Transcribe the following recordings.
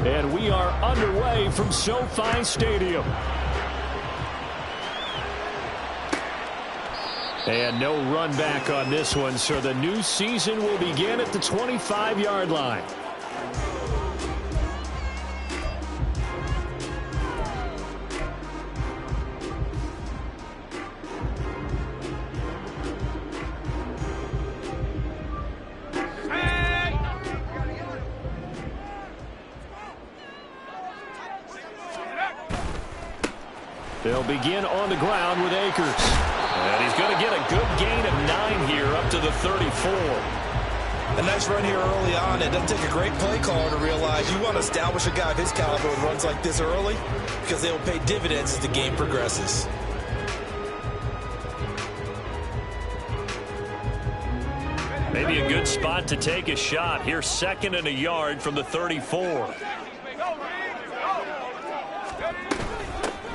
And we are underway from SoFi Stadium. And no run back on this one, so the new season will begin at the 25-yard line. They'll begin on the ground with Akers. And he's going to get a good gain of 9 here up to the 34. A nice run here early on. It doesn't take a great play caller to realize you want to establish a guy of his caliber with runs like this early because they will pay dividends as the game progresses. Maybe a good spot to take a shot. Here's 2nd and a yard from the 34.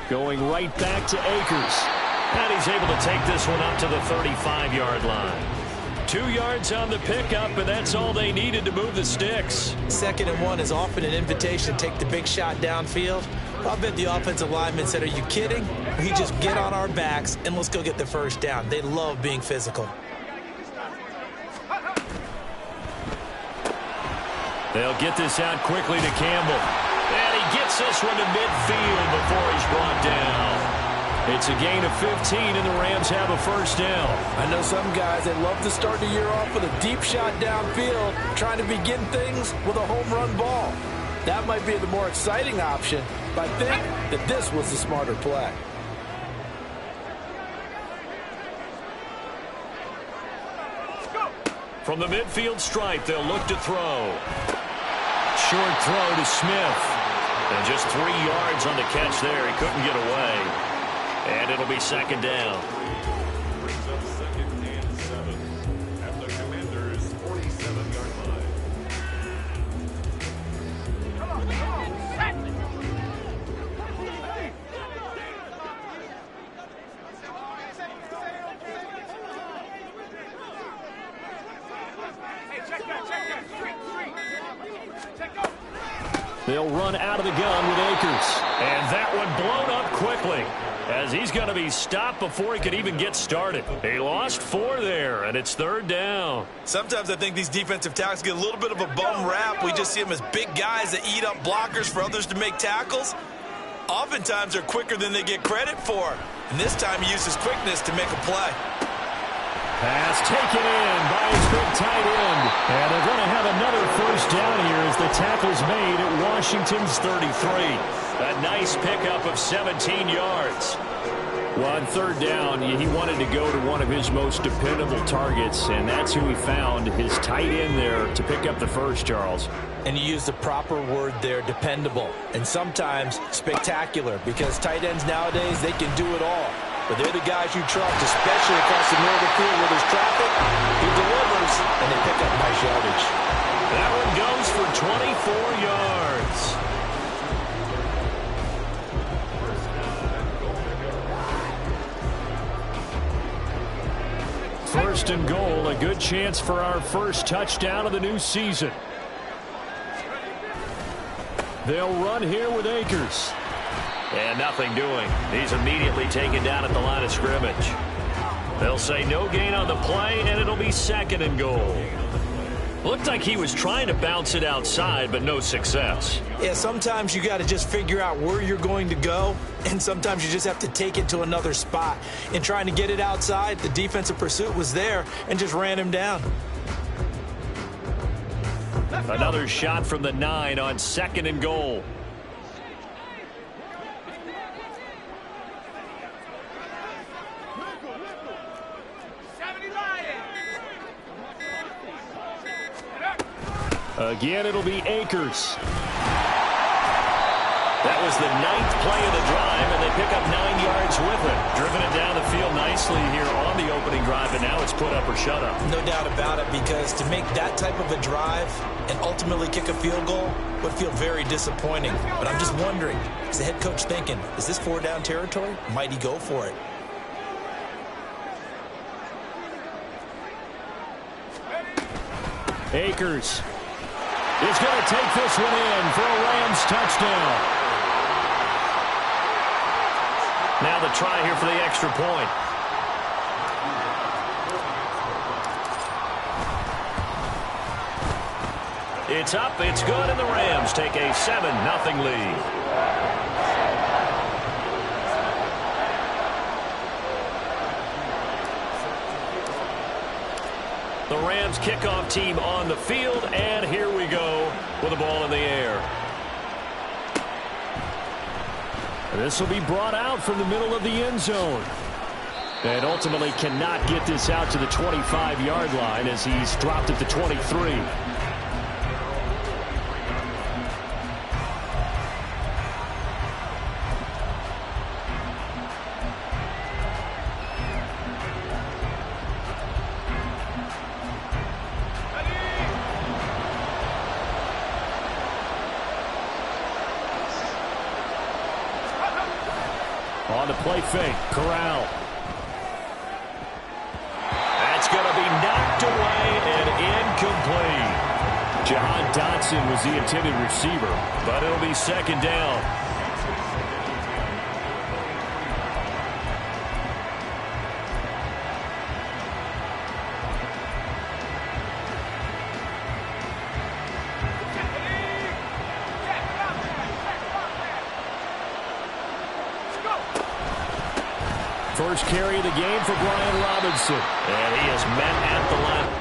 Going right back to Akers. And he's able to take this one up to the 35-yard line. 2 yards on the pickup, and that's all they needed to move the sticks. 2nd and 1 is often an invitation to take the big shot downfield. I bet the offensive lineman said, are you kidding? We just get on our backs and let's go get the first down. They love being physical. They'll get this out quickly to Campbell. And he gets this one to midfield before he's brought down. It's a gain of 15, and the Rams have a first down. I know some guys, they love to start the year off with a deep shot downfield, trying to begin things with a home run ball. That might be the more exciting option, but I think that this was the smarter play. From the midfield stripe, they'll look to throw. Short throw to Smith. And just 3 yards on the catch there. He couldn't get away. And it'll be 2nd down. Brings up 2nd and 7 at the Commander's 47-yard line. They'll run out of the gun with Akers. And that one blown up quickly, as he's going to be stopped before he could even get started. He lost 4 there, and it's 3rd down. Sometimes I think these defensive tackles get a little bit of a bum rap. We just see them as big guys that eat up blockers for others to make tackles. Oftentimes they're quicker than they get credit for. And this time he uses quickness to make a play. Pass taken in by his big tight end. And they're going to have another first down here as the tackle's made at Washington's 33. A nice pickup of 17 yards. Well, on 3rd down, he wanted to go to one of his most dependable targets, and that's who he found, his tight end there, to pick up the first, Charles. And you use the proper word there, dependable, and sometimes spectacular, because tight ends nowadays, they can do it all. But they're the guys you trust, especially across the middle of the field where there's traffic. He delivers, and they pick up nice yardage. That one goes for 24 yards. First and goal, a good chance for our first touchdown of the new season. They'll run here with Akers. And nothing doing. He's immediately taken down at the line of scrimmage. They'll say no gain on the play, and it'll be 2nd and goal. Looked like he was trying to bounce it outside, but no success. Yeah, sometimes you got to just figure out where you're going to go, and sometimes you just have to take it to another spot. In trying to get it outside, the defensive pursuit was there and just ran him down. Another shot from the 9 on 2nd and goal. Again, it'll be Akers. That was the 9th play of the drive, and they pick up 9 yards with it. Driven it down the field nicely here on the opening drive, and now it's put up or shut up. No doubt about it, because to make that type of a drive and ultimately kick a field goal would feel very disappointing. But I'm just wondering, is the head coach thinking, is this 4-down territory? Might he go for it? Akers. is going to take this one in for a Rams touchdown. Now the try here for the extra point. It's up, it's good, and the Rams take a 7-0 lead. The Rams kickoff team on the field, and here we go with the ball in the air. This will be brought out from the middle of the end zone. And ultimately cannot get this out to the 25-yard line as he's dropped at the 23. On the play fake, Corral. That's going to be knocked away and incomplete. Jahan Dotson was the intended receiver, but it'll be second down. First carry of the game for Brian Robinson. And he is met at the line.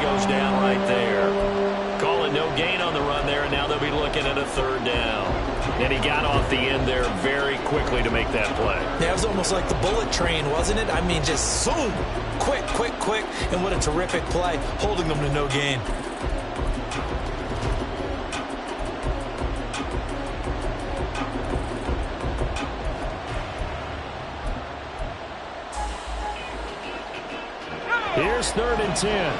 Goes down right there. Calling no gain on the run there, and now they'll be looking at a third down. And he got off the end there very quickly to make that play. Yeah, it was almost like the bullet train, wasn't it? I mean, just zoom. Quick, quick, quick. And what a terrific play, holding them to no gain. Here's 3rd and 10.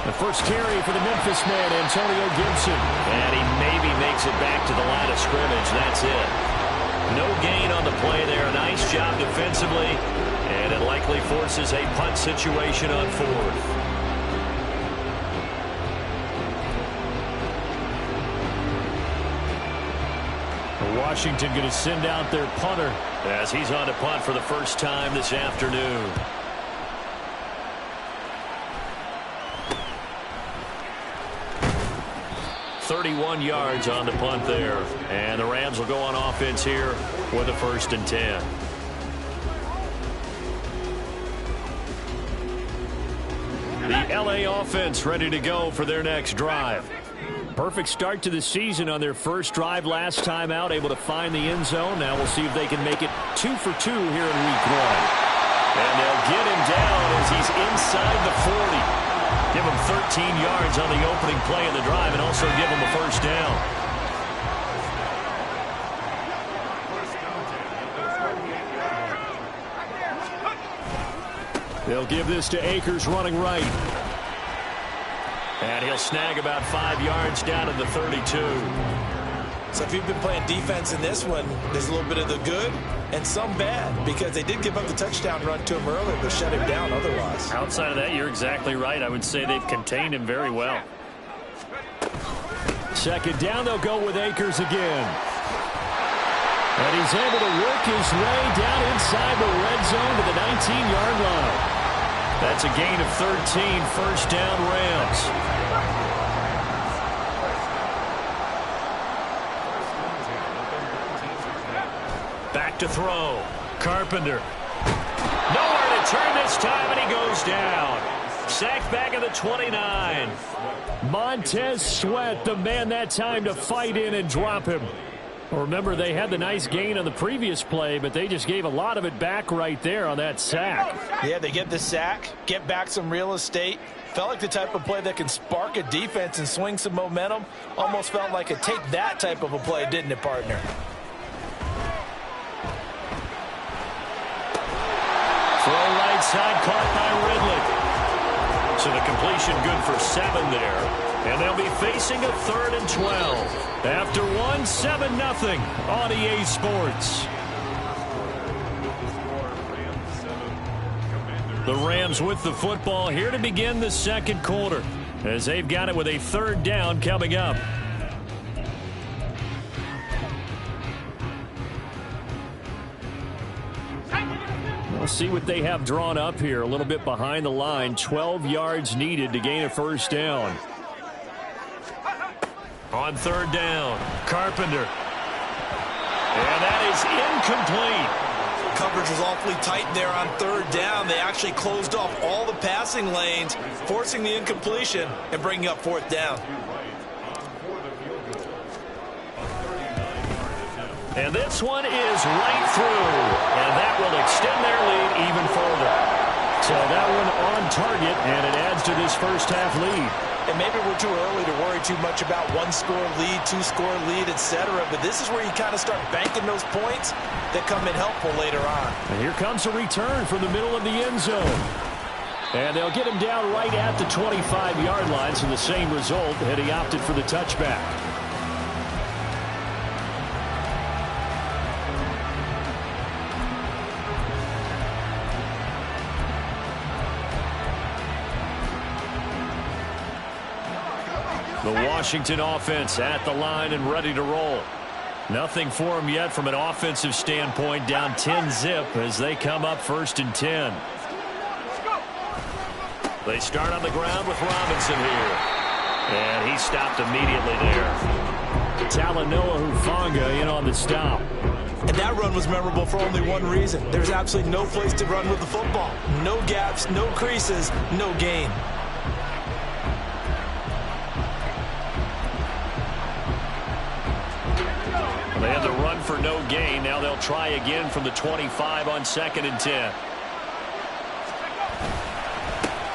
The first carry for the Memphis man, Antonio Gibson. And he maybe makes it back to the line of scrimmage. That's it. No gain on the play there. Nice job defensively. And it likely forces a punt situation on 4th. Washington going to send out their punter as he's on to punt for the first time this afternoon. "31 yards on the punt there. And the Rams will go on offense here with a 1st and 10. The LA offense ready to go for their next drive. Perfect start to the season on their first drive last time out, able to find the end zone. Now we'll see if they can make it 2 for 2 here in week 1. And they'll get him down as he's inside the 40. Give him 13 yards on the opening play of the drive and also give him a first down. They'll give this to Akers running right. And he'll snag about 5 yards down to the 32. So if you've been playing defense in this one, there's a little bit of the good and some bad, because they did give up the touchdown run to him earlier, but shut him down otherwise. Outside of that, you're exactly right. I would say they've contained him very well. Second down, they'll go with Akers again. And he's able to work his way down inside the red zone to the 19-yard line. That's a gain of 13, first down Rams. Back to throw. Carpenter. Nowhere to turn this time, and he goes down. Sacked back at the 29. Montez Sweat, the man that time to fight in and drop him. Well, remember, they had the nice gain on the previous play, but they just gave a lot of it back right there on that sack. Yeah, they get the sack, get back some real estate. Felt like the type of play that can spark a defense and swing some momentum. Almost felt like a take that type of a play, didn't it, partner? Throw right side, caught by Ridley. So the completion good for 7 there. And they'll be facing a 3rd and 12. After 7-0 on EA Sports. The Rams with the football here to begin the second quarter, as they've got it with a 3rd down coming up. We'll see what they have drawn up here. A little bit behind the line. 12 yards needed to gain a 1st down. On 3rd down, Carpenter. And that is incomplete. Coverage was awfully tight there on 3rd down. They actually closed off all the passing lanes, forcing the incompletion and bringing up 4th down. And this one is right through. And that will extend their lead even further. So that one on target, and it adds to this first half lead. And maybe we're too early to worry too much about 1-score lead, 2-score lead, etc. But this is where you kind of start banking those points that come in helpful later on. And here comes a return from the middle of the end zone. And they'll get him down right at the 25-yard line, so the same result, and he opted for the touchback. The Washington offense at the line and ready to roll. Nothing for them yet from an offensive standpoint. Down 10-zip as they come up 1st and 10. They start on the ground with Robinson here. And he stopped immediately there. Talanoa Hufanga in on the stop. And that run was memorable for only one reason. There's absolutely no place to run with the football. No gaps, no creases, no gain. They had the run for no gain. Now they'll try again from the 25 on 2nd and 10.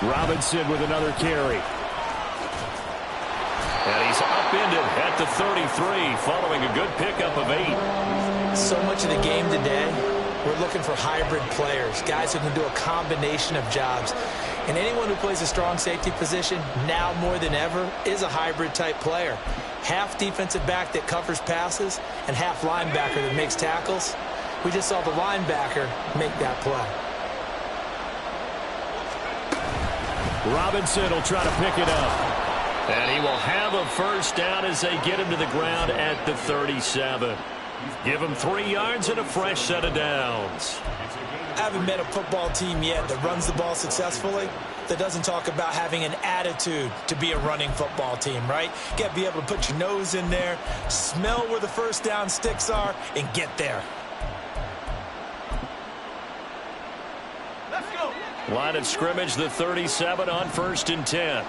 Robinson with another carry. And he's upended at the 33 following a good pickup of 8. So much of the game today, we're looking for hybrid players, guys who can do a combination of jobs. And anyone who plays a strong safety position, now more than ever, is a hybrid-type player. Half defensive back that covers passes and half linebacker that makes tackles. We just saw the linebacker make that play. Robinson will try to pick it up. And he will have a 1st down as they get him to the ground at the 37. Give him 3 yards and a fresh set of downs. I haven't met a football team yet that runs the ball successfully that doesn't talk about having an attitude to be a running football team, right? You got to be able to put your nose in there, smell where the 1st down sticks are, and get there. Let's go. Line of scrimmage, the 37 on 1st and 10.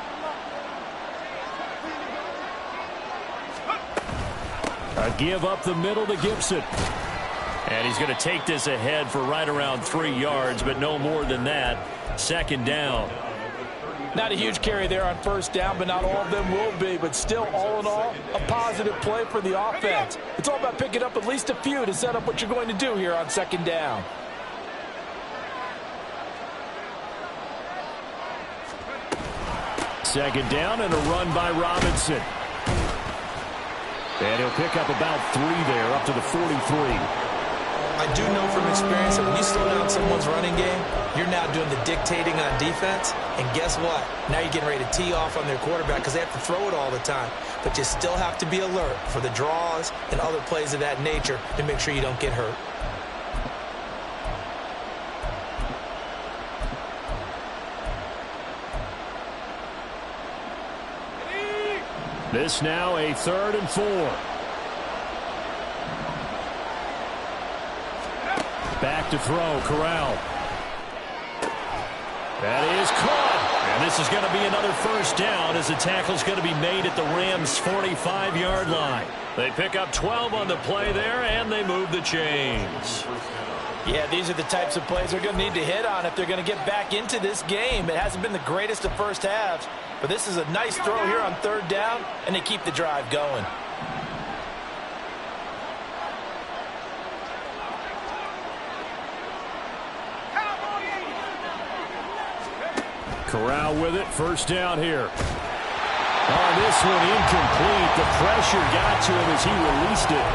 A give up the middle to Gibson. And he's going to take this ahead for right around 3 yards, but no more than that. 2nd down. Not a huge carry there on 1st down, but not all of them will be. But still, all in all, a positive play for the offense. It's all about picking up at least a few to set up what you're going to do here on 2nd down. Second down and a run by Robinson. And he'll pick up about 3 there, up to the 43. I do know from experience that when you slow down someone's running game, you're now doing the dictating on defense. And guess what? Now you're getting ready to tee off on their quarterback because they have to throw it all the time. But you still have to be alert for the draws and other plays of that nature to make sure you don't get hurt. This now a 3rd and 4. Back to throw, Corral. That is caught. And this this is going to be another first down as the tackle is going to be made at the Rams' 45-yard line. They pick up 12 on the play there, and they move the chains. Yeah, these are the types of plays they're going to need to hit on if they're going to get back into this game. It hasn't been the greatest of first halves, but this is a nice throw here on third down, and they keep the drive going. Corral with it, first down here. On this one, incomplete. The pressure got to him as he released it.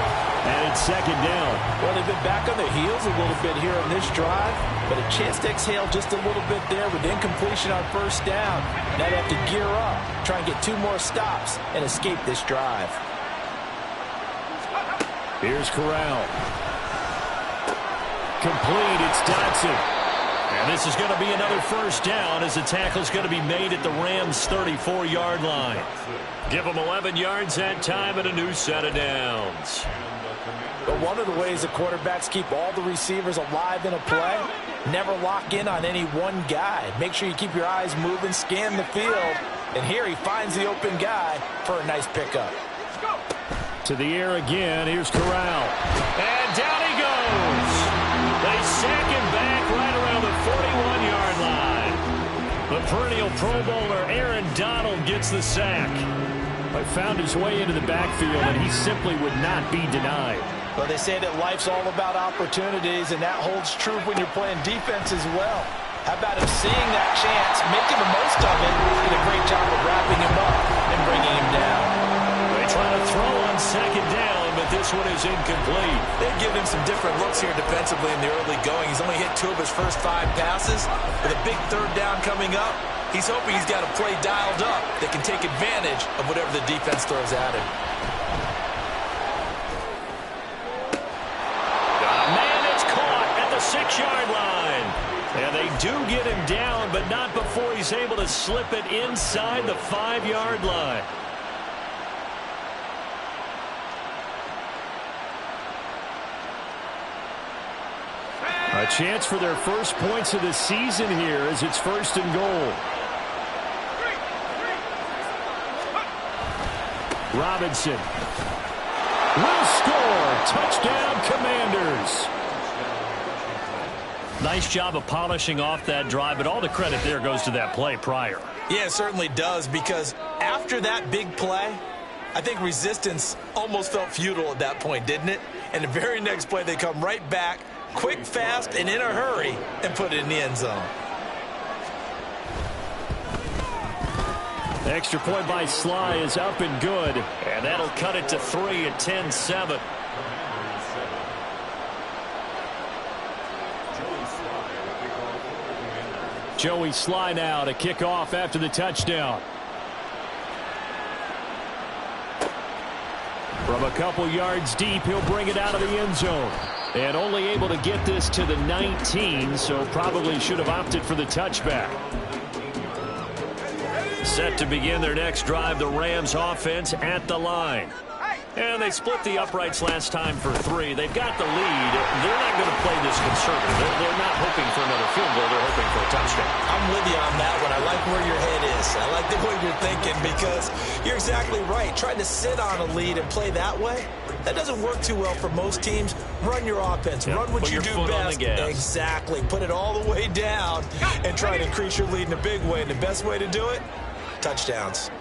And it's second down. Well, they've been back on their heels a little bit here on this drive, but a chance to exhale just a little bit there with incompletion on first down. Now they have to gear up, try and get 2 more stops, and escape this drive. Here's Corral. Complete, it's Dotson. And this is going to be another first down as the tackle's going to be made at the Rams' 34-yard line. Give them 11 yards that time and a new set of downs. But one of the ways that quarterbacks keep all the receivers alive in a play, never lock in on any one guy. Make sure you keep your eyes moving, scan the field. And here he finds the open guy for a nice pickup. To the air again, here's Corral. And down he goes. They sack him back right around the 41-yard line. The perennial Pro Bowler Aaron Donald gets the sack. But found his way into the backfield, and he simply would not be denied. Well, they say that life's all about opportunities, and that holds true when you're playing defense as well. How about him seeing that chance, making the most of it, did a great job of wrapping him up and bringing him down. They try to throw on second down, but this one is incomplete. They've given him some different looks here defensively in the early going. He's only hit 2 of his first 5 passes. With a big third down coming up, he's hoping he's got a play dialed up that can take advantage of whatever the defense throws at him. The 6-yard line. And they do get him down, but not before he's able to slip it inside the 5-yard line. A chance for their first points of the season here as it's first and goal. Robinson will score. Touchdown, Commanders. Nice job of polishing off that drive, but all the credit there goes to that play prior. Yeah, it certainly does, because after that big play, I think resistance almost felt futile at that point, didn't it? And the very next play, they come right back, quick, fast, and in a hurry, and put it in the end zone. The extra point by Sly is up and good, and that'll cut it to 3 at 10-7. Joey Sly now to kick off after the touchdown. From a couple yards deep, he'll bring it out of the end zone. And only able to get this to the 19, so probably should have opted for the touchback. Set to begin their next drive, the Rams offense at the line. And they split the uprights last time for 3. They've got the lead. They're not going to play this conservative. They're not hoping for another field goal. They're hoping for a touchdown. I'm with you on that one. I like where your head is. I like the way you're thinking, because you're exactly right. Trying to sit on a lead and play that way, that doesn't work too well for most teams. Run your offense. Run what you do best. Exactly. Put it all the way down and try to increase your lead in a big way. And the best way to do it, touchdowns.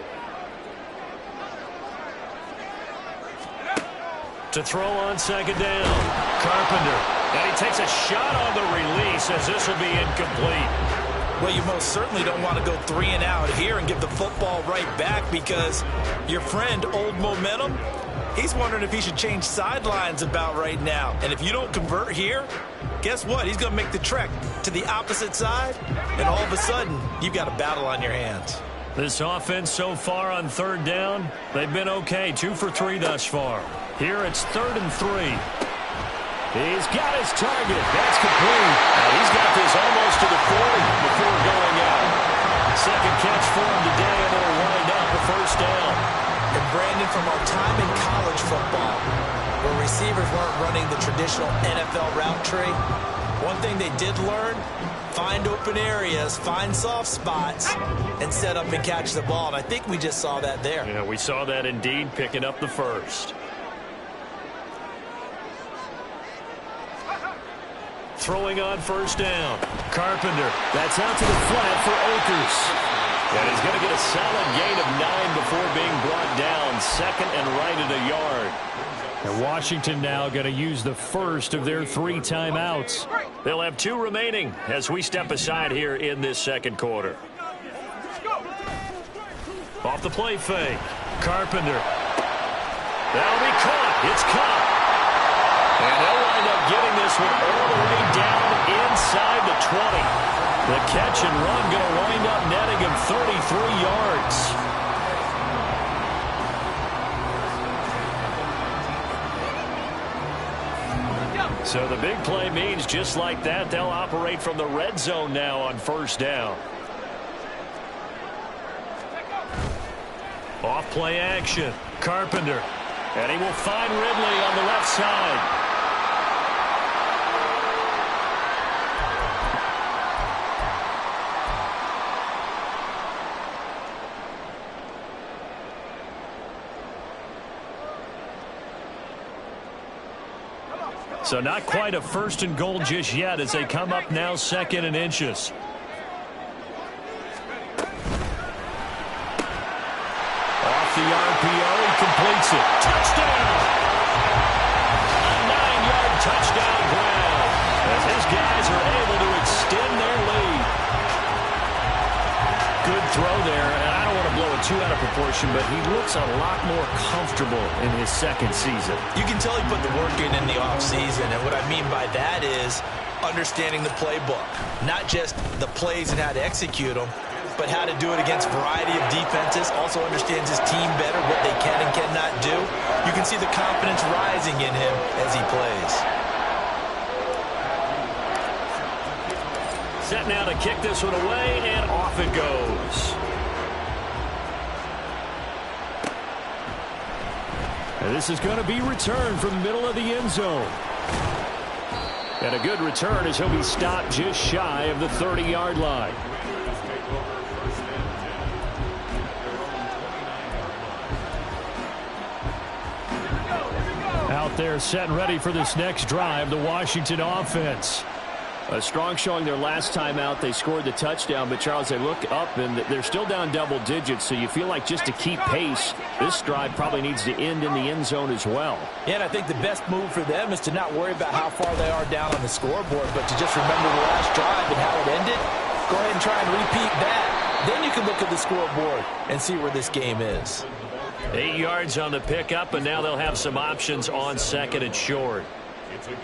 To throw on second down, Carpenter. And he takes a shot on the release as this will be incomplete. Well, you most certainly don't want to go 3 and out here and give the football right back, because your friend, Old Momentum, he's wondering if he should change sidelines about right now. And if you don't convert here, guess what? He's going to make the trek to the opposite side, and all of a sudden, you've got a battle on your hands. This offense so far on third down, they've been okay. 2 for 3 thus far. Here it's 3rd and 3. He's got his target. That's complete. And he's got this almost to the 40 before going out. Second catch for him today, and it'll wind up a first down. And Brandon, from our time in college football, where receivers weren't running the traditional NFL route tree. One thing they did learn, find open areas, find soft spots, and set up and catch the ball. And I think we just saw that there. Yeah, we saw that indeed, picking up the first. Throwing on first down. Carpenter. That's out to the flat for Akers. And he's going to get a solid gain of 9 before being brought down. Second and right at a yard. And Washington now going to use the first of their 3 timeouts. They'll have 2 remaining as we step aside here in this second quarter. Off the play fake. Carpenter. That'll be caught. It's caught. And they'll wind up getting this one all the way down inside the 20. The catch and run going to wind up netting him 33 yards. So the big play means just like that, they'll operate from the red zone now on first down. Off play action. Carpenter. And he will find Ridley on the left side. So not quite a first and goal just yet as they come up now second and inches. Off the RPO, he completes it. Touchdown! A 9-yard touchdown grab as his guys are able to extend their lead. Good throw there, and I don't want to blow it too out of proportion, but he looks a lot more comfortable in his second season. You can tell he put the work in the offseason, and what I mean by that is understanding the playbook. Not just the plays and how to execute them, but how to do it against a variety of defenses. Also understands his team better, what they can and cannot do. You can see the confidence rising in him as he plays. Set now to kick this one away, and off it goes. And this is going to be returned from the middle of the end zone. And a good return as he'll be stopped just shy of the 30-yard line. Out there set and ready for this next drive, the Washington offense. A strong showing their last time out. They scored the touchdown, but Charles, they look up and they're still down double digits, so you feel like just to keep pace, this drive probably needs to end in the end zone as well. Yeah, and I think the best move for them is to not worry about how far they are down on the scoreboard, but to just remember the last drive and how it ended. Go ahead and try and repeat that. Then you can look at the scoreboard and see where this game is. 8 yards on the pickup, and now they'll have some options on second and short.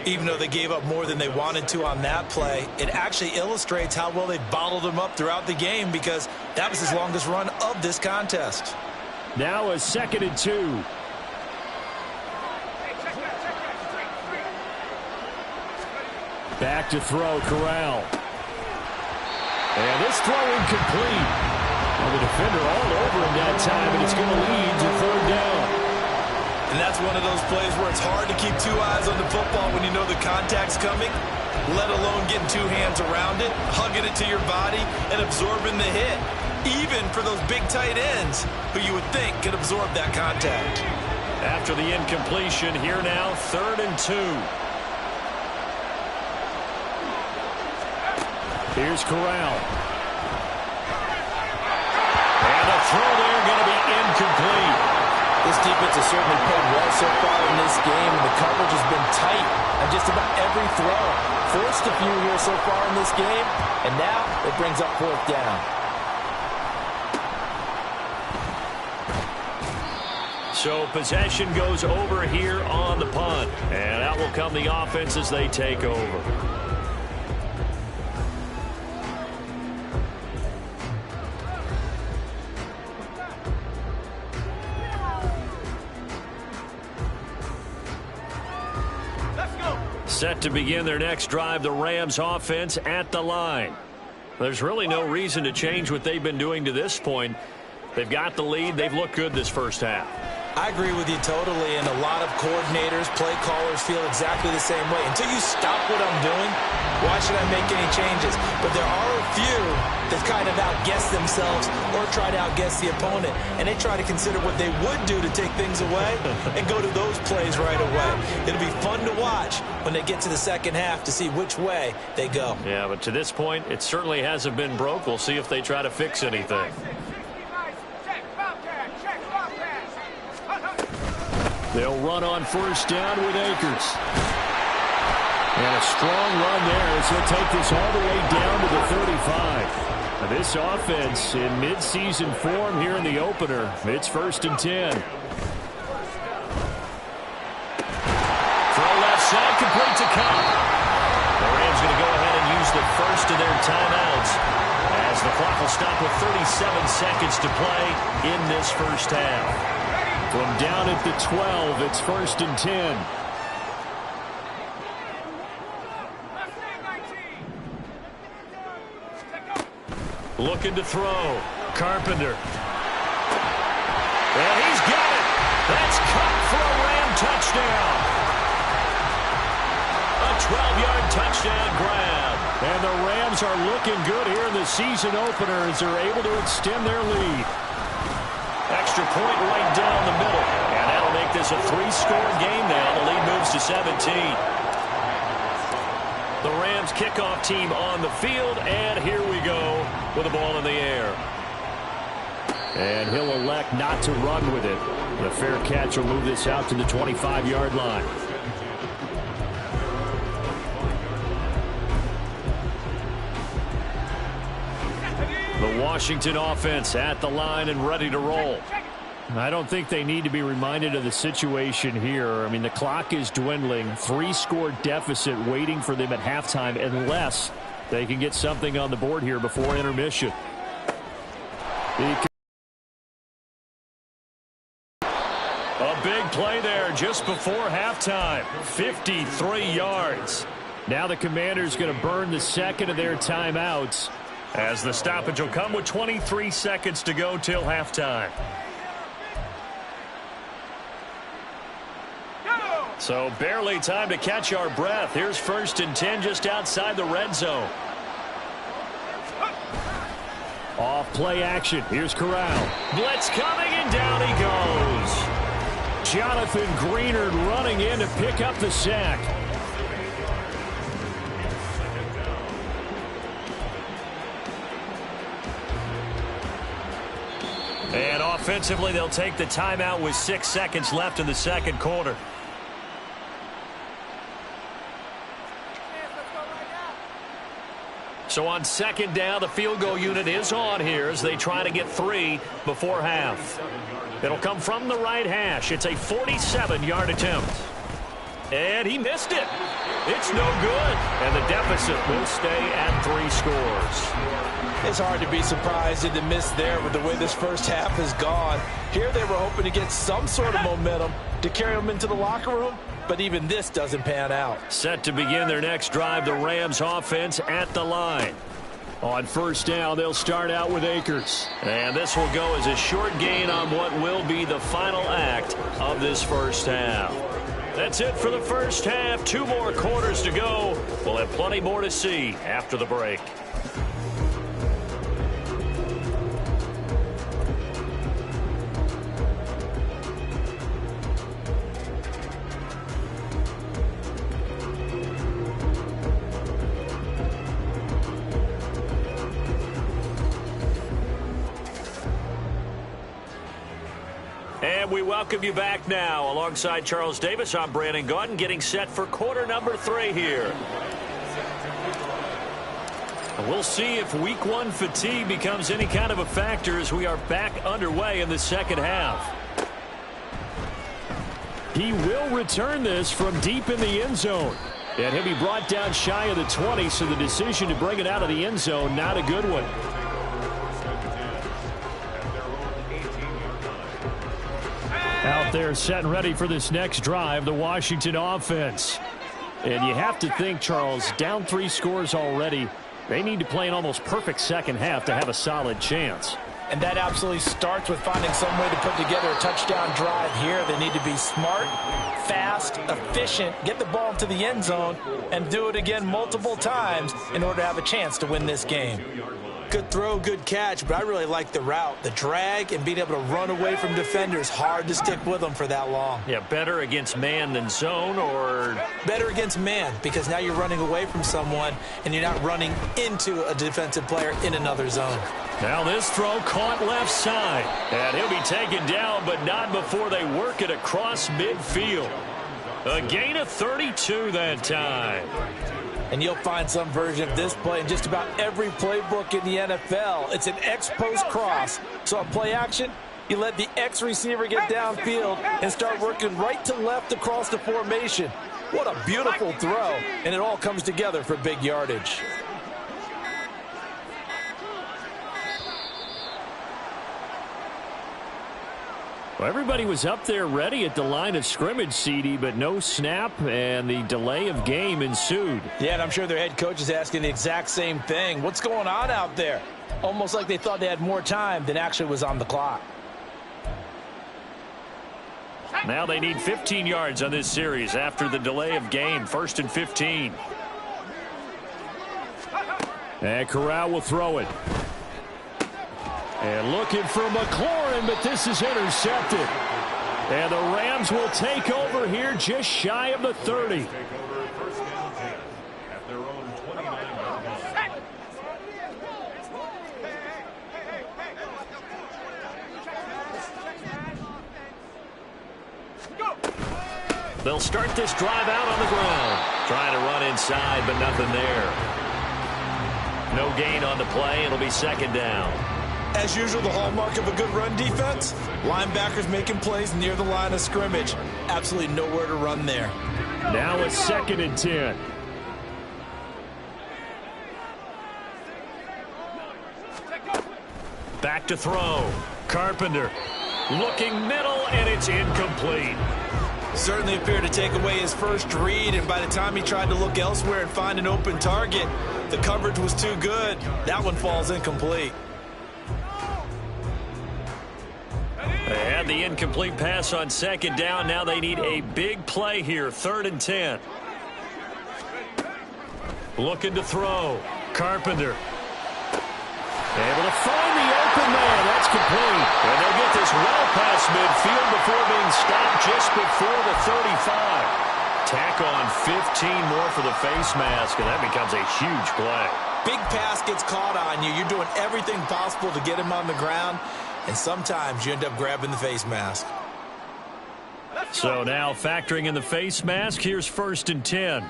Even though they gave up more than they wanted to on that play, it actually illustrates how well they bottled them up throughout the game, because that was his longest run of this contest. Now a 2nd and 2. Back to throw, Corral. And this throw incomplete. Well, the defender all over him that time, and it's going to lead to 3rd down. And that's one of those plays where it's hard to keep 2 eyes on the football when you know the contact's coming, let alone getting 2 hands around it, hugging it to your body, and absorbing the hit. Even for those big tight ends who you would think could absorb that contact. After the incompletion, here now, 3rd and 2. Here's Corral. And a throw there going to be incomplete. This defense has certainly played well so far in this game, and the coverage has been tight on just about every throw. Forced a few here so far in this game, and now it brings up 4th down. So possession goes over here on the punt, and out will come the offense as they take over. Set to begin their next drive, the Rams offense at the line. There's really no reason to change what they've been doing to this point. They've got the lead. They've looked good this first half. I agree with you totally, and a lot of coordinators, play callers feel exactly the same way. Until you stop what I'm doing, why should I make any changes? But there are a few that kind of outguess themselves or try to outguess the opponent, and they try to consider what they would do to take things away and go to those plays right away. It'll be fun to watch when they get to the second half to see which way they go. Yeah, but to this point, it certainly hasn't been broke. We'll see if they try to fix anything. They'll run on first down with Akers. And a strong run there as he'll take this all the way down to the 35. Now this offense in midseason form here in the opener. It's 1st and 10. Throw left side, complete to Cobb. The Rams going to go ahead and use the first of their timeouts as the clock will stop with 37 seconds to play in this first half. From down at the 12, it's 1st and 10. Looking to throw. Carpenter. And he's got it. That's caught for a Ram touchdown. A 12-yard touchdown grab. And the Rams are looking good here in the season opener as they're able to extend their lead. Extra point right down the middle. And that'll make this a 3-score game now. The lead moves to 17. The Rams kickoff team on the field. And here we go with the ball in the air. And he'll elect not to run with it. The fair catch will move this out to the 25-yard line. The Washington offense at the line and ready to roll. I don't think they need to be reminded of the situation here. I mean, the clock is dwindling. 3-score deficit waiting for them at halftime unless they can get something on the board here before intermission. A big play there just before halftime. 53 yards. Now the Commanders going to burn the second of their timeouts, as the stoppage will come with 23 seconds to go till halftime. So barely time to catch our breath. Here's 1st and 10 just outside the red zone. Off play action. Here's Corral. Blitz coming and down he goes. Jonathan Greenard running in to pick up the sack. And offensively, they'll take the timeout with 6 seconds left in the second quarter. So on second down, the field goal unit is on here as they try to get 3 before half. It'll come from the right hash. It's a 47-yard attempt. And he missed it. It's no good. And the deficit will stay at 3 scores. It's hard to be surprised at the miss there with the way this first half has gone. Here they were hoping to get some sort of momentum to carry them into the locker room, but even this doesn't pan out. Set to begin their next drive, the Rams offense at the line. On first down, they'll start out with Akers. And this will go as a short gain on what will be the final act of this first half. That's it for the first half. 2 more quarters to go. We'll have plenty more to see after the break. And we welcome you back now. Alongside Charles Davis, I'm Brandon Gaudin, getting set for quarter number 3 here. We'll see if week 1 fatigue becomes any kind of a factor as we are back underway in the second half. He will return this from deep in the end zone. And he'll be brought down shy of the 20, so the decision to bring it out of the end zone, not a good one. Out there set and ready for this next drive, the Washington offense. And you have to think, Charles, down 3 scores already. They need to play an almost perfect second half to have a solid chance. And that absolutely starts with finding some way to put together a touchdown drive here. They need to be smart, fast, efficient, get the ball to the end zone, and do it again multiple times in order to have a chance to win this game. Good throw, good catch, but I really like the route. The drag and being able to run away from defenders, hard to stick with them for that long. Yeah, better against man than zone, or better against man, because now you're running away from someone and you're not running into a defensive player in another zone. Now this throw caught left side. And he'll be taken down, but not before they work it across midfield. A gain of 32 that time. And you'll find some version of this play in just about every playbook in the NFL. It's an X-post cross. So a play action, you let the X receiver get downfield and start working right to left across the formation. What a beautiful throw, and it all comes together for big yardage. Well, everybody was up there ready at the line of scrimmage, CD, but no snap, and the delay of game ensued. Yeah, and I'm sure their head coach is asking the exact same thing. What's going on out there? Almost like they thought they had more time than actually was on the clock. Now they need 15 yards on this series after the delay of game. 1st and 15. And Corral will throw it. And looking for McLaurin, but this is intercepted. And the Rams will take over here just shy of the 30. Take over 1st and 10 at their own 29-yard line. They'll start this drive out on the ground. Trying to run inside, but nothing there. No gain on the play. It'll be 2nd down. As usual, the hallmark of a good run defense, linebackers making plays near the line of scrimmage. Absolutely nowhere to run there. Now it's 2nd and 10. Back to throw. Carpenter looking middle, and it's incomplete. Certainly appeared to take away his first read, and by the time he tried to look elsewhere and find an open target, the coverage was too good. That one falls incomplete. They had the incomplete pass on 2nd down. Now they need a big play here. 3rd and 10. Looking to throw. Carpenter. Able to find the open man. That's complete. And they'll get this well past midfield before being stopped just before the 35. Tack on 15 more for the face mask, and that becomes a huge play. Big pass gets caught on you. You're doing everything possible to get him on the ground, and sometimes you end up grabbing the face mask. So now factoring in the face mask, here's 1st and 10.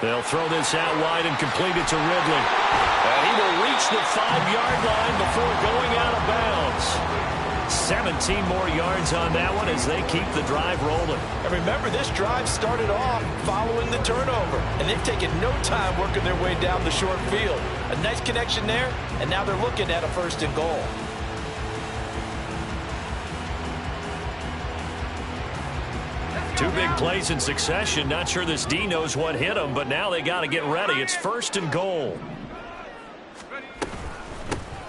They'll throw this out wide and complete it to Ridley. And he will reach the 5-yard line before going out of bounds. 17 more yards on that one as they keep the drive rolling. And remember, this drive started off following the turnover, and they've taken no time working their way down the short field. A nice connection there, and now they're looking at a 1st and goal. Two big plays in succession. Not sure this D knows what hit him, but now they got to get ready. It's 1st and goal.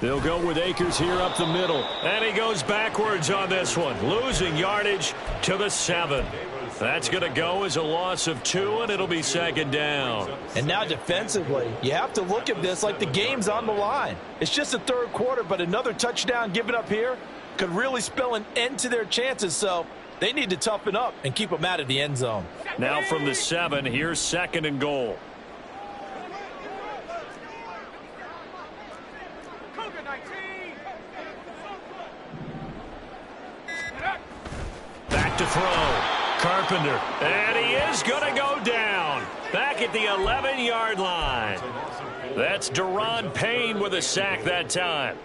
They'll go with Akers here up the middle. And he goes backwards on this one, losing yardage to the 7. That's going to go as a loss of 2, and it'll be 2nd down. And now defensively, you have to look at this like the game's on the line. It's just the 3rd quarter, but another touchdown given up here could really spell an end to their chances. So they need to toughen up and keep them out of the end zone. Now from the 7, here's 2nd and goal. Back to throw. Carpenter. And he is going to go down. Back at the 11-yard line. That's Deron Payne with a sack that time.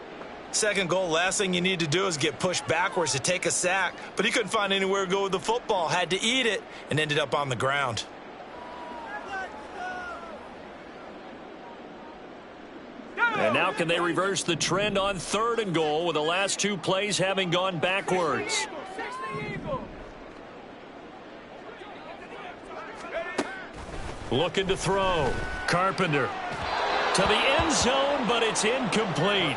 2nd goal, last thing you need to do is get pushed backwards to take a sack. But he couldn't find anywhere to go with the football. Had to eat it and ended up on the ground. And now can they reverse the trend on 3rd and goal with the last 2 plays having gone backwards? Looking to throw. Carpenter. to the end zone, but it's incomplete.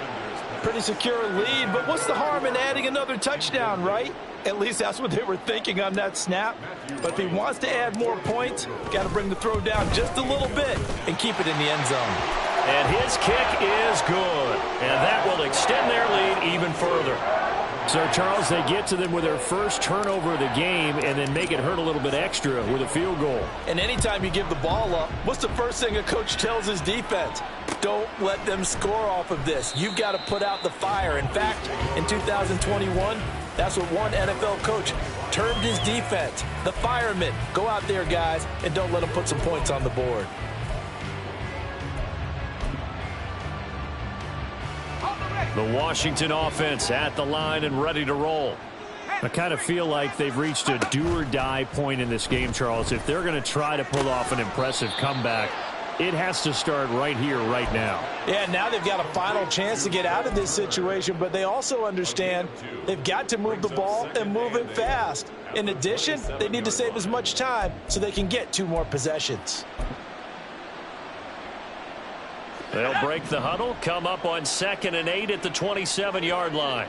Pretty secure lead, but what's the harm in adding another touchdown, right? At least that's what they were thinking on that snap. But if he wants to add more points, got to bring the throw down just a little bit and keep it in the end zone. And his kick is good. And that will extend their lead even further. So, Charles, they get to them with their first turnover of the game and then make it hurt a little bit extra with a field goal. And anytime you give the ball up, what's the first thing a coach tells his defense? Don't let them score off of this. You've got to put out the fire. In fact, in 2021, that's what one NFL coach termed his defense, the firemen. Go out there, guys, and don't let them put some points on the board. The Washington offense at the line and ready to roll. I kind of feel like they've reached a do-or-die point in this game, Charles. If they're going to try to pull off an impressive comeback, it has to start right here, right now. Yeah, now they've got a final chance to get out of this situation, but they also understand they've got to move the ball and move it fast. In addition, they need to save as much time so they can get 2 more possessions. They'll break the huddle, come up on 2nd and 8 at the 27-yard line.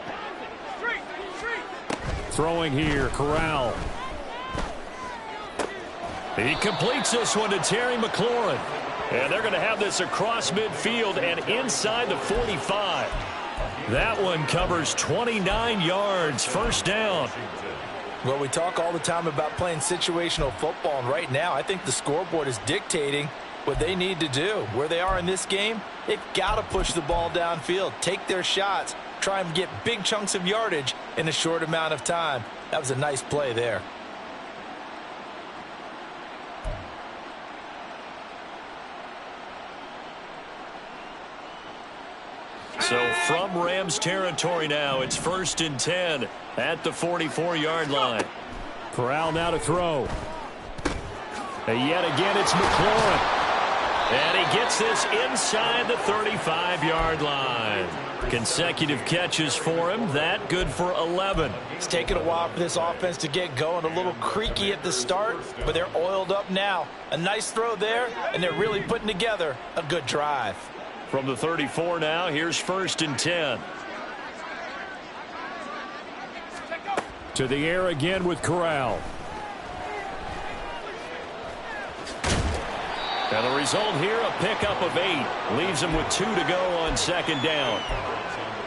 Throwing here, Corral. He completes this one to Terry McLaurin. And they're going to have this across midfield and inside the 45. That one covers 29 yards, first down. Well, we talk all the time about playing situational football, and right now I think the scoreboard is dictating what they need to do. Where they are in this game, they've got to push the ball downfield, take their shots, try and get big chunks of yardage in a short amount of time. That was a nice play there. So from Rams territory now, it's 1st and 10 at the 44-yard line. Corral now to throw. And yet again, it's McLaurin. And he gets this inside the 35-yard line. Consecutive catches for him. That good for 11. It's taken a while for this offense to get going. A little creaky at the start, but they're oiled up now. A nice throw there, and they're really putting together a good drive. From the 34 now, here's 1st and 10. To the air again with Corral. And the result here, a pickup of 8. Leaves them with 2 to go on 2nd down.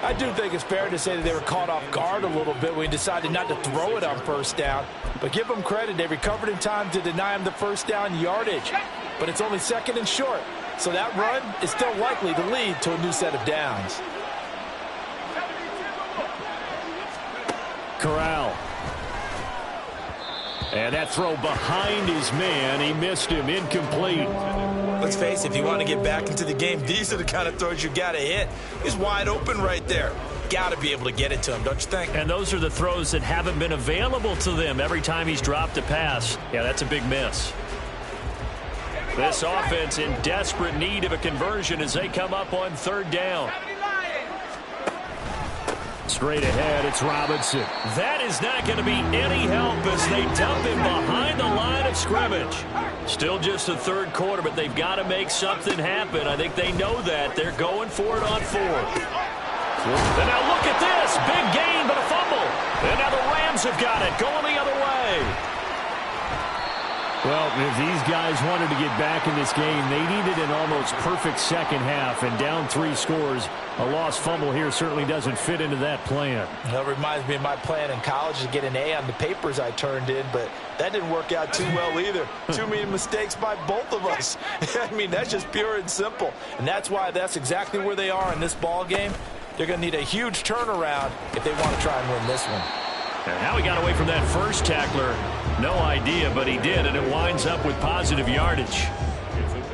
I do think it's fair to say that they were caught off guard a little bit when he decided not to throw it on 1st down. But give them credit. They recovered in time to deny him the 1st down yardage. But it's only 2nd and short. So that run is still likely to lead to a new set of downs. Corral. And that throw behind his man. He missed him. Incomplete. Let's face it, if you want to get back into the game, these are the kind of throws you got to hit. He's wide open right there. Got to be able to get it to him, don't you think? And those are the throws that haven't been available to them every time he's dropped a pass. Yeah, that's a big miss. This offense in desperate need of a conversion as they come up on 3rd down. Straight ahead, it's Robinson. That is not going to be any help as they dump him behind the line of scrimmage. Still just the 3rd quarter, but they've got to make something happen. I think they know that. They're going for it on 4th. And now look at this. Big gain, but a fumble. And now the Rams have got it, going the other way. Well, if these guys wanted to get back in this game, they needed an almost perfect second half, and down 3 scores. A lost fumble here certainly doesn't fit into that plan. That reminds me of my plan in college to get an A on the papers I turned in, but that didn't work out too well either. Too many mistakes by both of us. I mean, that's just pure and simple, and that's why that's exactly where they are in this ball game. They're going to need a huge turnaround if they want to try and win this one. And how he got away from that first tackler, no idea, but he did, and it winds up with positive yardage.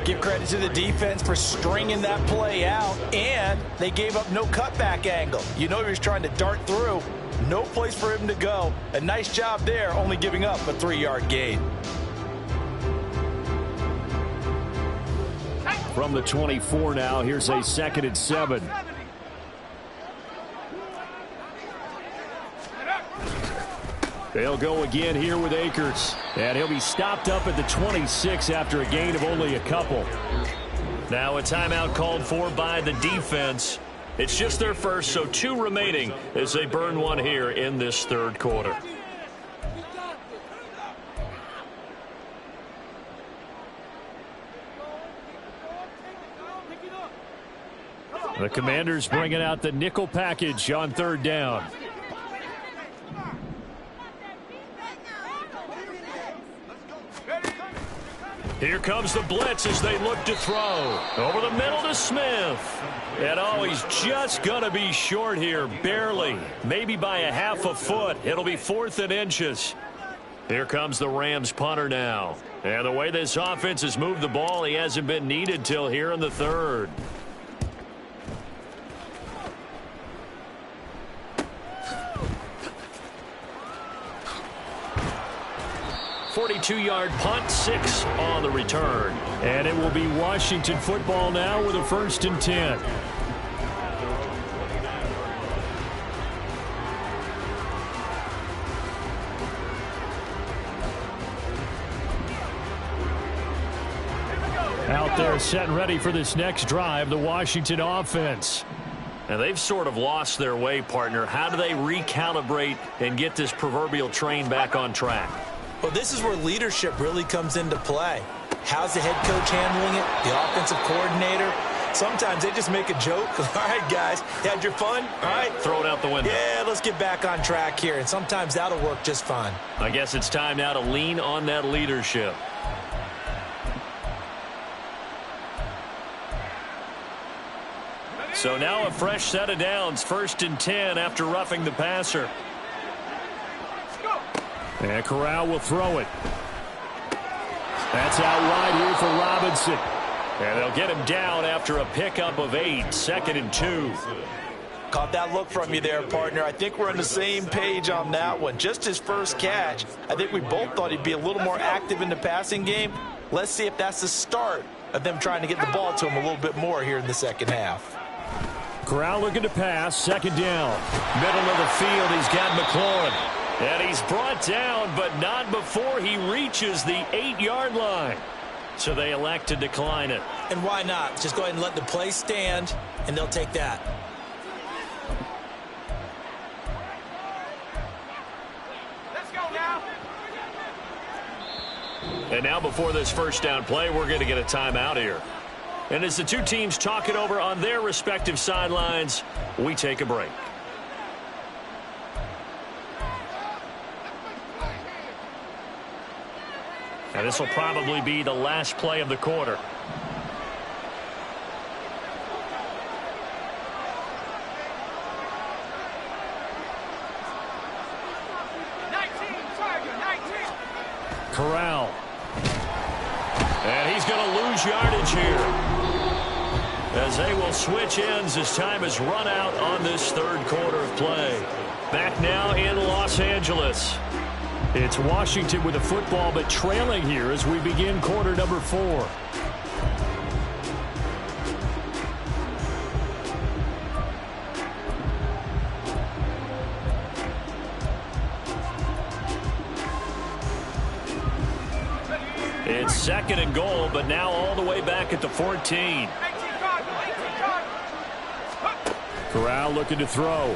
Give credit to the defense for stringing that play out, and they gave up no cutback angle. You know he was trying to dart through. No place for him to go. A nice job there, only giving up a 3-yard gain. From the 24 now, here's a 2nd and 7. They'll go again here with Akers. And he'll be stopped up at the 26 after a gain of only a couple. Now a timeout called for by the defense. It's just their first, so 2 remaining as they burn one here in this third quarter. The Commanders bringing out the nickel package on third down. Here comes the blitz as they look to throw. Over the middle to Smith. And oh, he's just going to be short here, barely. Maybe by a half a foot. It'll be 4th and inches. Here comes the Rams punter now. And the way this offense has moved the ball, he hasn't been needed till here in the third. 42-yard punt, 6 on the return. And it will be Washington football now with a 1st and 10. Out there set and ready for this next drive, the Washington offense. And they've sort of lost their way, partner. How do they recalibrate and get this proverbial train back on track? Well, this is where leadership really comes into play. How's the head coach handling it? The offensive coordinator? Sometimes they just make a joke. All right, guys, you had your fun? All right. Throw it out the window. Yeah, let's get back on track here. And sometimes that'll work just fine. I guess it's time now to lean on that leadership. So now a fresh set of downs. 1st and 10 after roughing the passer. And Corral will throw it. That's out wide here for Robinson. And they'll get him down after a pickup of 8. 2nd and 2. Caught that look from you there, partner. I think we're on the same page on that one. Just his first catch. I think we both thought he'd be a little more active in the passing game. Let's see if that's the start of them trying to get the ball to him a little bit more here in the second half. Corral looking to pass. 2nd down. Middle of the field, he's got McLaurin. And he's brought down, but not before he reaches the 8-yard line. So they elect to decline it. And why not? Just go ahead and let the play stand, and they'll take that. Let's go now. And now before this first down play, we're going to get a timeout here. And as the two teams talk it over on their respective sidelines, we take a break. And this will probably be the last play of the quarter. Corral. And he's going to lose yardage here, as they will switch ends as time has run out on this third quarter of play. Back now in Los Angeles. It's Washington with the football, but trailing here as we begin quarter number 4. It's 2nd and goal, but now all the way back at the 14. Corral looking to throw.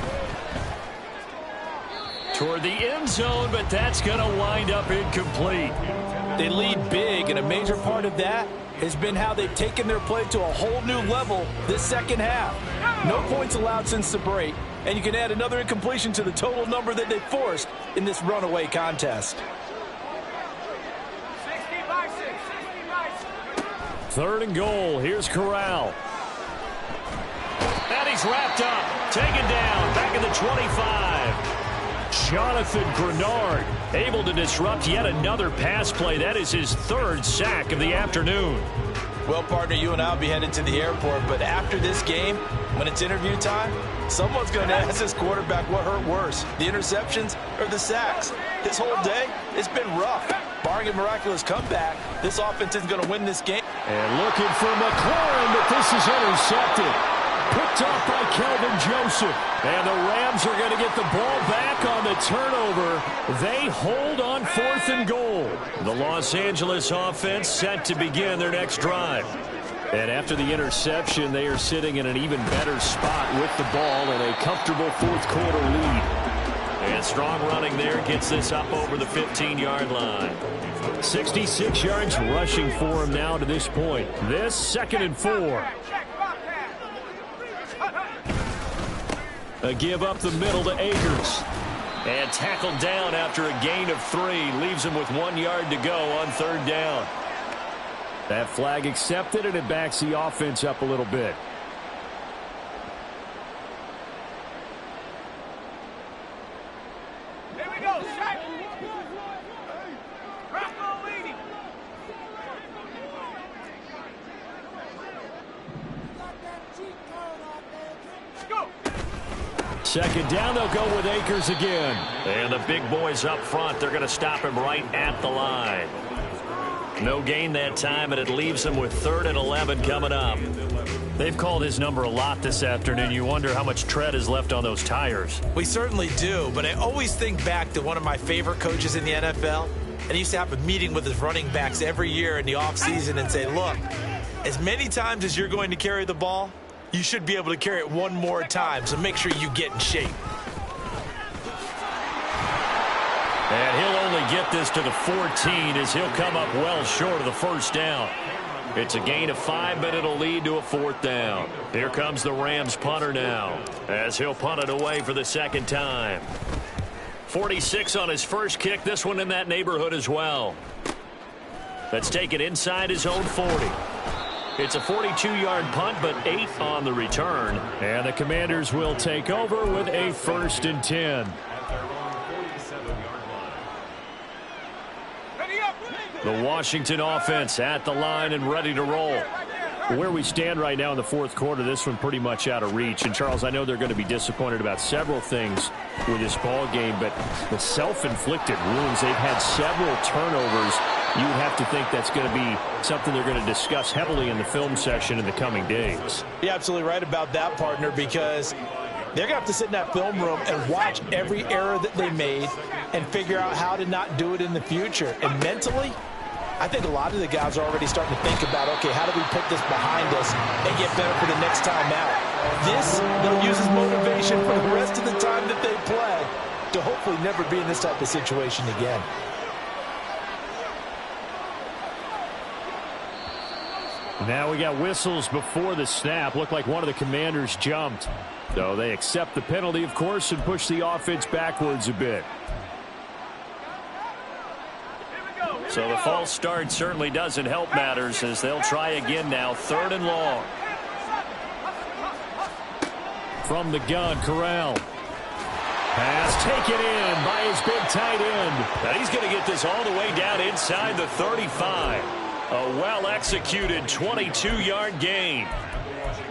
Toward the end zone, but that's going to wind up incomplete. They lead big, and a major part of that has been how they've taken their play to a whole new level this second half. No points allowed since the break, and you can add another incompletion to the total number that they forced in this runaway contest. 3rd and goal. Here's Corral. And he's wrapped up, taken down, back in the 25. Jonathan Grenard able to disrupt yet another pass play. That is his 3rd sack of the afternoon. Well, partner, you and I will be headed to the airport, but after this game, when it's interview time, someone's going to ask this quarterback what hurt worse, the interceptions or the sacks. This whole day, it's been rough. Barring a miraculous comeback, this offense isn't going to win this game. And looking for McLaurin, but this is intercepted. Picked off by Kelvin Joseph. And the Rams are going to get the ball back on the turnover. They hold on 4th and goal. The Los Angeles offense set to begin their next drive. And after the interception, they are sitting in an even better spot with the ball and a comfortable fourth-quarter lead. And strong running there gets this up over the 15-yard line. 66 yards rushing for him now to this point. This 2nd and 4. A give up the middle to Akers. And tackled down after a gain of 3. Leaves him with 1 yard to go on 3rd down. That flag accepted, and it backs the offense up a little bit. Here we go, Shaq. Rocco leading. Let's go. 2nd down, they'll go with Akers again. And the big boys up front, they're going to stop him right at the line. No gain that time, and it leaves him with 3rd and 11 coming up. They've called his number a lot this afternoon. You wonder how much tread is left on those tires. We certainly do, but I always think back to one of my favorite coaches in the NFL, and he used to have a meeting with his running backs every year in the offseason and say, look, as many times as you're going to carry the ball, you should be able to carry it one more time, so make sure you get in shape. And he'll only get this to the 14 as he'll come up well short of the 1st down. It's a gain of 5, but it'll lead to a 4th down. Here comes the Rams punter now as he'll punt it away for the 2nd time. 46 on his first kick, this one in that neighborhood as well. Let's take it inside his own 40. It's a 42-yard punt, but 8 on the return. And the Commanders will take over with a 1st and 10. The Washington offense at the line and ready to roll. Where we stand right now in the 4th quarter, this one pretty much out of reach. And, Charles, I know they're going to be disappointed about several things with this ball game, but the self-inflicted wounds, they've had several turnovers. You would have to think that's going to be something they're going to discuss heavily in the film session in the coming days. You're absolutely right about that, partner, because they're going to have to sit in that film room and watch every error that they made and figure out how to not do it in the future. And mentally, I think a lot of the guys are already starting to think about, okay, how do we put this behind us and get better for the next time out? This, they'll use as motivation for the rest of the time that they play to hopefully never be in this type of situation again. Now we got whistles before the snap. Looked like one of the Commanders jumped. So they accept the penalty, of course, and push the offense backwards a bit. So the false start certainly doesn't help matters as they'll try again now. 3rd and long. From the gun, Corral. Pass taken in by his big tight end. And he's going to get this all the way down inside the 35. A well-executed 22-yard gain.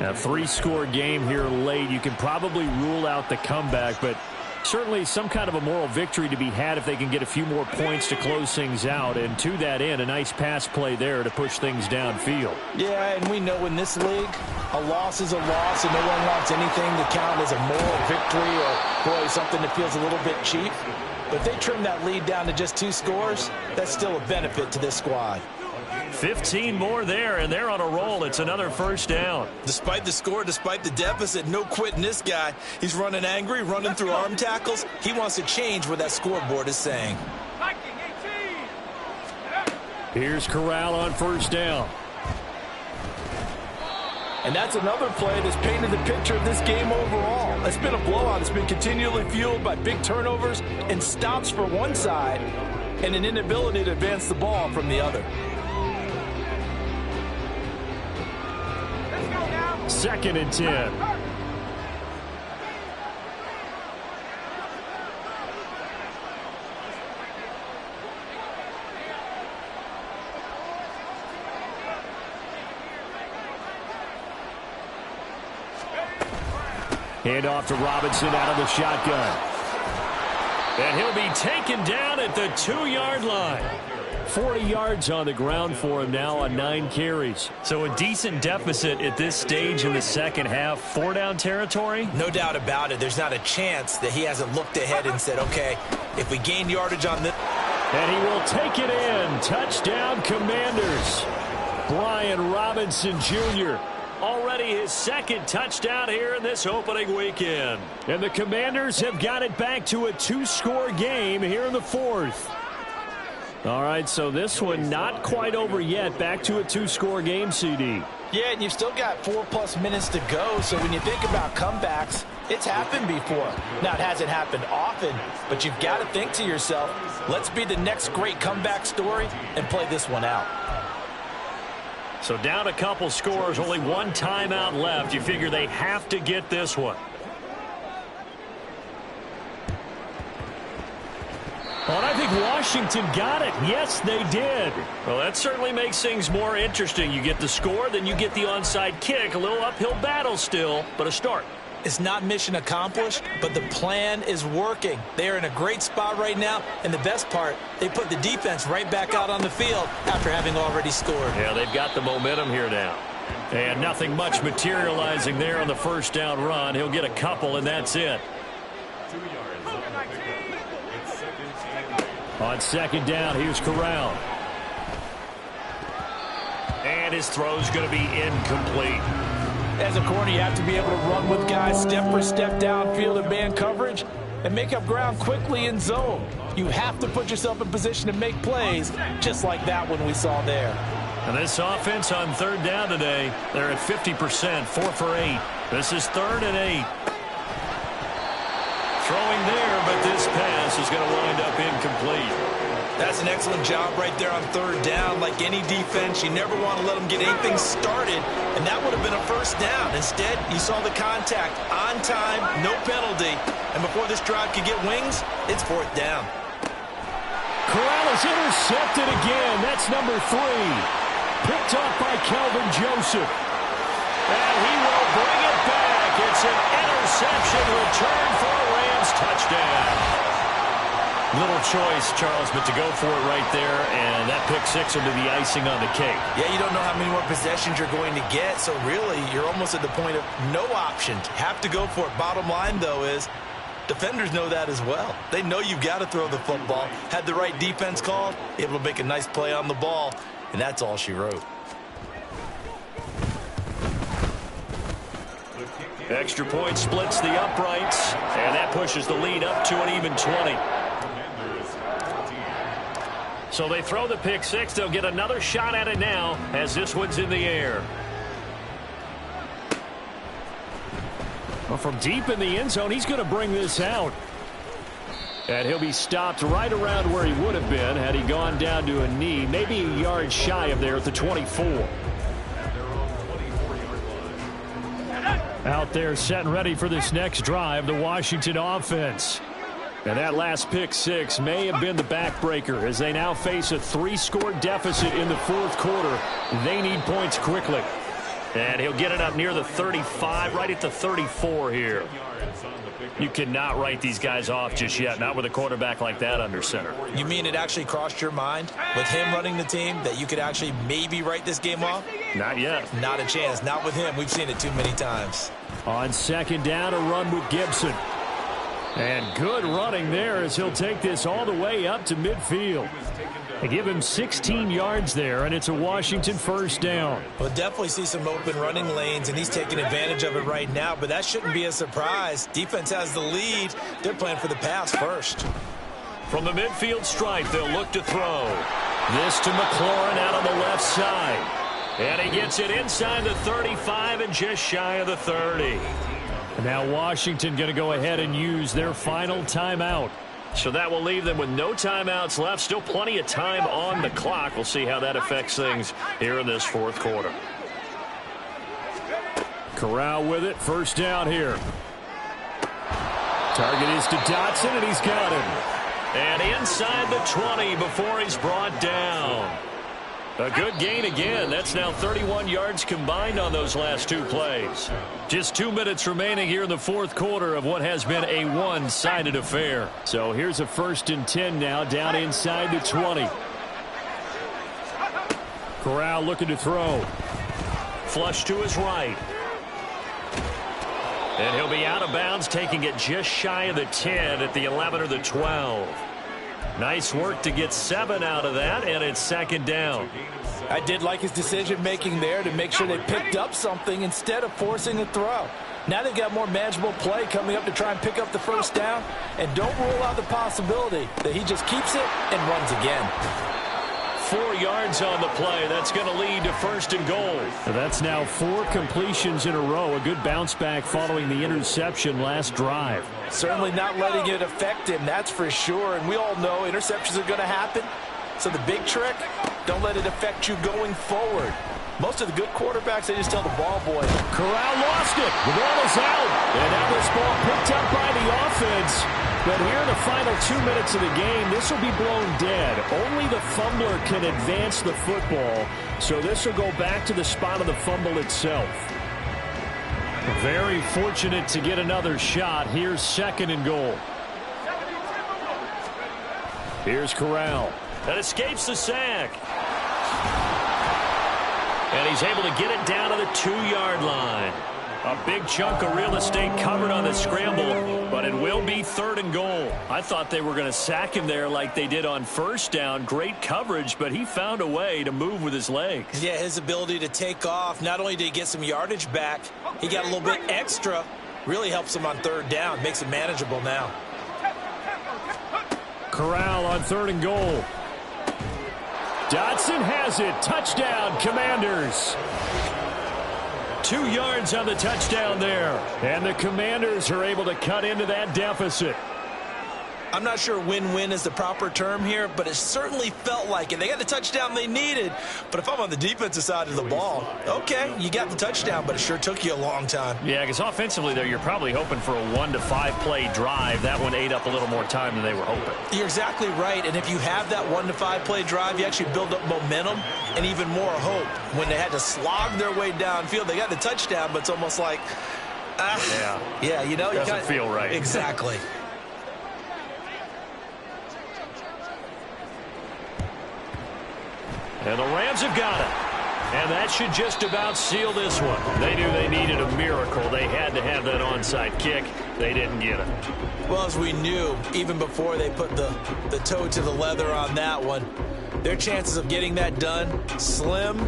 A 3-score game here late. You can probably rule out the comeback, but certainly some kind of a moral victory to be had if they can get a few more points to close things out. And to that end, a nice pass play there to push things downfield. Yeah, and we know in this league, a loss is a loss, and no one wants anything to count as a moral victory or, boy, something that feels a little bit cheap. But if they trim that lead down to just 2 scores, that's still a benefit to this squad. 15 more there, and they're on a roll. It's another 1st down. Despite the score, despite the deficit, no quitting this guy. He's running angry, running through arm tackles. He wants to change what that scoreboard is saying. Here's Corral on 1st down. And that's another play that's painted the picture of this game overall. It's been a blowout. It's been continually fueled by big turnovers and stops for one side and an inability to advance the ball from the other. 2nd and 10. Hand off to Robinson out of the shotgun. And he'll be taken down at the 2-yard line. 40 yards on the ground for him now on 9 carries. So a decent deficit at this stage in the second half. 4-down territory? No doubt about it. There's not a chance that he hasn't looked ahead and said, okay, if we gain yardage on this. And he will take it in. Touchdown, Commanders. Brian Robinson Jr. Already his second touchdown here in this opening weekend. And the Commanders have got it back to a 2-score game here in the fourth. All right, so this one not quite over yet. Back to a 2-score game, CD. Yeah, and you've still got 4+ minutes to go, so when you think about comebacks, it's happened before. Now, it hasn't happened often, but you've got to think to yourself, let's be the next great comeback story and play this one out. So down a couple scores, only one timeout left. You figure they have to get this one. Well, and I think Washington got it. Yes, they did. Well, that certainly makes things more interesting. You get the score, then you get the onside kick. A little uphill battle still, but a start. It's not mission accomplished, but the plan is working. They are in a great spot right now, and the best part, they put the defense right back out on the field after having already scored. Yeah, they've got the momentum here now. And nothing much materializing there on the first down run. He'll get a couple, and that's it. 2 yards on the pickup. It's second and 8. On second down, here's Corral. And his throw's going to be incomplete. As a corner, you have to be able to run with guys step for step downfield in man coverage and make up ground quickly in zone. You have to put yourself in position to make plays, just like that one we saw there. And this offense on third down today, they're at 50%, 4 for 8. This is 3rd and 8. Throwing there, but this pass is going to wind up incomplete. That's an excellent job right there on third down. Like any defense, you never want to let them get anything started, and that would have been a first down. Instead, you saw the contact on time, no penalty, and before this drive could get wings, it's 4th down. Corral is intercepted again. That's number 3. Picked off by Kelvin Joseph. And he will bring it back. It's an interception return for a Rams touchdown. Little choice, Charles, but to go for it right there, and that pick 6 will be the icing on the cake. Yeah, you don't know how many more possessions you're going to get, so really you're almost at the point of no options. Have to go for it. Bottom line, though, is defenders know that as well. They know you've got to throw the football. Had the right defense called, able to make a nice play on the ball, and that's all she wrote. Extra point splits the uprights, and that pushes the lead up to an even 20. So they throw the pick 6. They'll get another shot at it now as this one's in the air. Well, from deep in the end zone, he's going to bring this out. And he'll be stopped right around where he would have been had he gone down to a knee, maybe a yard shy of there at the 24. Out there set and ready for this next drive, the Washington offense. And that last pick 6 may have been the backbreaker as they now face a 3-score deficit in the fourth quarter. They need points quickly. And he'll get it up near the 35, right at the 34 here. You cannot write these guys off just yet, not with a quarterback like that under center. You mean it actually crossed your mind with him running the team that you could actually maybe write this game off? Not yet. Not a chance. Not with him. We've seen it too many times. On second down, a run with Gibson. And good running there as he'll take this all the way up to midfield. They give him 16 yards there, and it's a Washington first down. We'll definitely see some open running lanes, and he's taking advantage of it right now, but that shouldn't be a surprise. Defense has the lead. They're playing for the pass first. From the midfield stripe, they'll look to throw. This to McLaurin out on the left side. And he gets it inside the 35 and just shy of the 30. And now Washington going to go ahead and use their final timeout. So that will leave them with no timeouts left. Still plenty of time on the clock. We'll see how that affects things here in this fourth quarter. Corral with it. First down here. Target is to Dotson, and he's got him. And inside the 20 before he's brought down. A good gain again. That's now 31 yards combined on those last 2 plays. Just 2 minutes remaining here in the fourth quarter of what has been a one-sided affair. So here's a 1st and 10 now down inside the 20. Corral looking to throw. Flush to his right. And he'll be out of bounds, taking it just shy of the 10 at the 11 or the 12. Nice work to get 7 out of that, and it's second down. I did like his decision-making there to make sure they picked up something instead of forcing a throw. Now they've got more manageable play coming up to try and pick up the first down. And don't rule out the possibility that he just keeps it and runs again. 4 yards on the play. That's going to lead to 1st and goal. That's now 4 completions in a row. A good bounce back following the interception last drive. Certainly not letting it affect him, that's for sure. And we all know interceptions are going to happen. So the big trick, don't let it affect you going forward. Most of the good quarterbacks, they just tell the ball boy. Corral lost it. The ball is out. And now this ball picked up by the offense. But here in the final 2 minutes of the game, this will be blown dead. Only the fumbler can advance the football. So this will go back to the spot of the fumble itself. Very fortunate to get another shot. Here's 2nd and goal. Here's Corral. That escapes the sack. And he's able to get it down to the 2-yard line. A big chunk of real estate covered on the scramble, but it will be 3rd and goal. I thought they were going to sack him there like they did on 1st down. Great coverage, but he found a way to move with his legs. Yeah, his ability to take off, not only did he get some yardage back, he got a little bit extra. Really helps him on 3rd down, makes it manageable now. Corral on 3rd and goal. Dotson has it. Touchdown, Commanders. 2 yards on the touchdown there. And the Commanders are able to cut into that deficit. I'm not sure win-win is the proper term here, but it certainly felt like it. They got the touchdown they needed, but if I'm on the defensive side of the ball, okay, you got the touchdown, but it sure took you a long time. Yeah, because offensively, though, you're probably hoping for a 1 to 5 play drive. That one ate up a little more time than they were hoping. You're exactly right, and if you have that 1 to 5 play drive, you actually build up momentum and even more hope. When they had to slog their way downfield, they got the touchdown, but it's almost like, yeah, you know, doesn't feel right. Exactly. And the Rams have got it. And that should just about seal this one. They knew they needed a miracle. They had to have that onside kick. They didn't get it. Well, as we knew, even before they put the toe to the leather on that one, their chances of getting that done, slim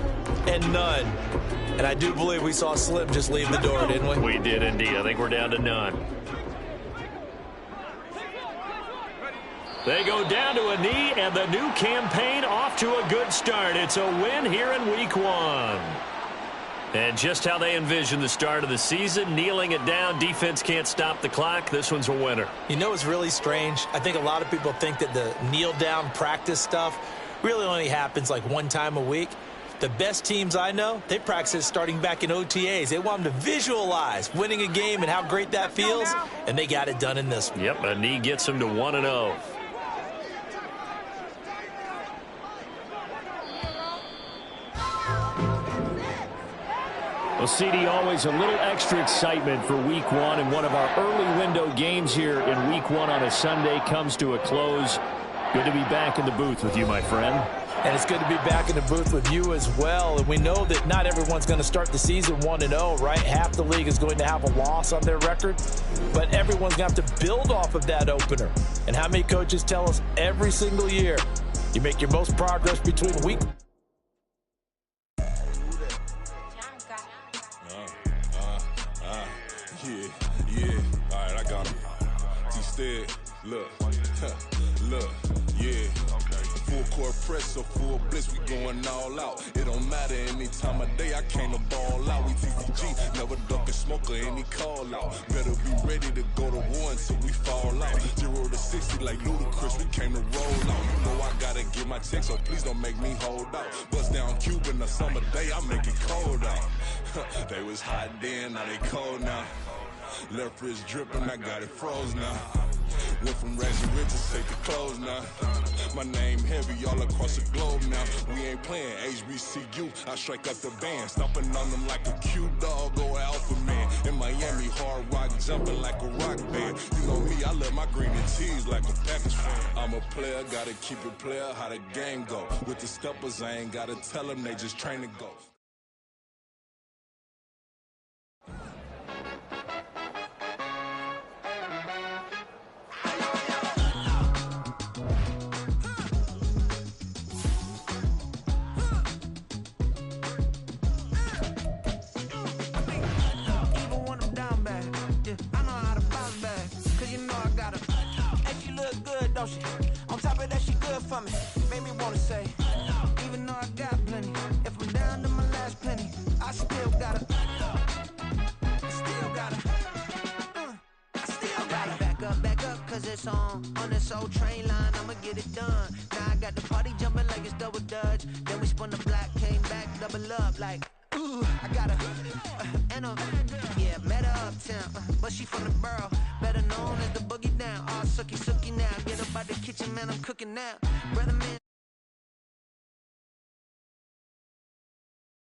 and none. And I do believe we saw Slim just leave the door, didn't we? We did indeed. I think we're down to none. They go down to a knee, and the new campaign off to a good start. It's a win here in Week 1. And just how they envision the start of the season, kneeling it down, defense can't stop the clock. This one's a winner. You know what's really strange? I think a lot of people think that the kneel-down practice stuff really only happens like one time a week. The best teams I know, they practice starting back in OTAs. They want them to visualize winning a game and how great that feels, and they got it done in this one. Yep, a knee gets them to 1-0. Well, CD, always a little extra excitement for Week 1, and one of our early window games here in Week 1 on a Sunday comes to a close. Good to be back in the booth with you, my friend. And it's good to be back in the booth with you as well. And we know that not everyone's going to start the season 1-0, right? Half the league is going to have a loss on their record. But everyone's going to have to build off of that opener. And how many coaches tell us every single year, you make your most progress between week. Yeah. All right, I got him. Instead, look, yeah. Full court press, so full blitz, we going all out. It don't matter any time of day, I came to ball out. We TVG, never duck a smoke or any call out. Better be ready to go to war until we fall out. 0 to 60 like Ludacris, we came to roll out. You know I gotta get my check, so please don't make me hold out. Bust down Cuban a summer day, I make it cold out. They was hot then, now they cold now. Left wrist dripping, I got it froze now. Went from rags and riches, take the clothes now. My name heavy all across the globe now. We ain't playing HBCU, I strike up the band. Stomping on them like a cute dog or alpha man. In Miami, hard rock jumping like a rock band. You know me, I love my green and tees like a Packers fan. I'm a player, gotta keep it player, how the game go. With the steppers, I ain't gotta tell them, they just train to go. song on this old train line, I'ma get it done. Now I got the party jumping like it's double dutch. Then we spun the block, came back, double up like, ooh, I got a, and a, yeah, met her uptown, but she from the borough, better known as the boogie down. All sookie now, get up out the kitchen, man, I'm cooking now. Brother man.